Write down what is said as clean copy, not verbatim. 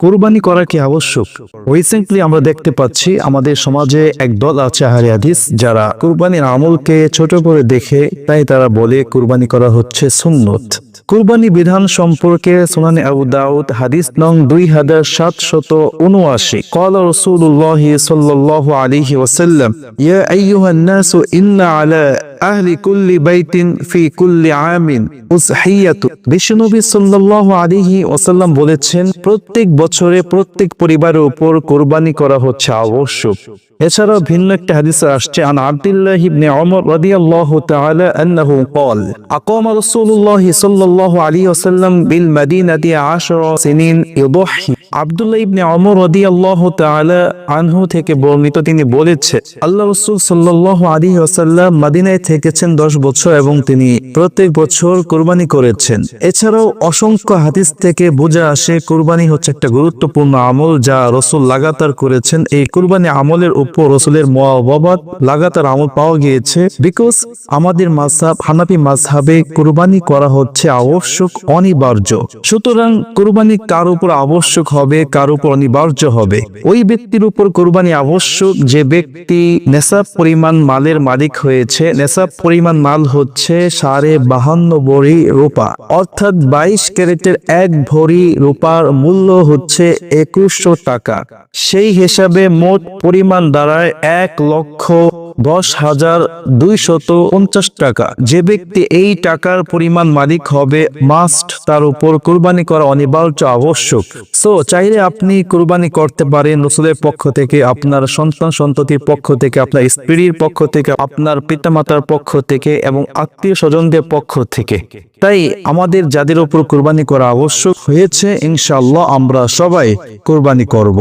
কুরবানি করা কি আবশ্যক? রিসেন্টলি আমরা দেখতে পাচ্ছি আমাদের সমাজে এক দল আছে আহলে হাদিস যারা কুরবানির আমলকে ছোট করে দেখে তাই তারা বলে কুরবানি করা হচ্ছে সুন্নত। কুরবানি বিধান সম্পর্কে সুনানে আবু দাউদ হাদিস নং 2779 قال رسول الله صلى الله عليه وسلم يا أيها الناس إن على আহলি কুল্লি বাইতিন ফি কুল্লি আমিন উযহিয়াতু। বিশ্বনবী সাল্লাল্লাহু আলাইহি ওয়াসাল্লাম বলেছেন, প্রত্যেক বছরে প্রত্যেক পরিবারের উপর কুরবানি করা হচ্ছে আবশ্যক। এছাড়াও ভিন্ন একটা হাদিসে আসছে আন আব্দুল্লাহ ইবনে ওমর রাদিয়াল্লাহু তাআলা আন্নাহু قال আকামা রাসূলুল্লাহ সাল্লাল্লাহু আলাইহি ওয়াসাল্লাম বিল মদিনাতি 10 সিনিন ইউদহি। আব্দুল্লাহ ইবনে ওমর রাদিয়াল্লাহু তাআলা আনহু থেকে বর্ণিত, তিনি বলেছেন আল্লাহ রাসূল সাল্লাল্লাহু আলাইহি ওয়াসাল্লাম মদিনায় থেকেছেন 10 বছর এবং তিনি প্রত্যেক বছর কুরবানি করেছেন। এছাড়াও অসংখ্য হাদিস থেকে বোঝা আসে কুরবানি হচ্ছে একটা গুরুত্বপূর্ণ আমল যা রাসূল লাগাতার করেছেন। এই কুরবানি আমলের উপর রাসূলের মুআওয়াবাত লাগাতার আমল পাওয়া গিয়েছে। বিকজ আমাদের মাযহাব হানাফি মাযহাবে কুরবানি করা হচ্ছে আবশ্যক, অনিবার্য। সুতরাং কুরবানি কার উপর আবশ্যক হবে, কার উপর অনিবার্য হবে? ওই ব্যক্তির উপর কুরবানি আবশ্যক যে ব্যক্তি নেসাব পরিমাণ মালের মালিক হয়েছে। নেসাব পরিমাণ মাল হচ্ছে 52.5 ভরি রূপা, অর্থাৎ 22 ক্যারেটের 1 ভরি রূপার মূল্য হচ্ছে 2100 টাকা। সেই হিসাবে মোট পরিমাণ দাঁড়ায় 1,10,250 টাকা। যে ব্যক্তি এই টাকার পরিমাণ মালিক হবে, মাস্ট তার উপর কুরবানি করা অনিবার্য, আবশ্যক। সো চাইলে আপনি কুরবানি করতে পারেন রাসূলের পক্ষ থেকে, আপনার সন্তান সন্ততির পক্ষ থেকে, আপনার স্ত্রীর পক্ষ থেকে, আপনার পিতামাতার পক্ষ থেকে এবং আত্মীয় স্বজনদের পক্ষ থেকে। তাই আমাদের যাদের উপর কুরবানি করা আবশ্যক হয়েছে, ইনশাআল্লাহ আমরা সবাই কুরবানি করব।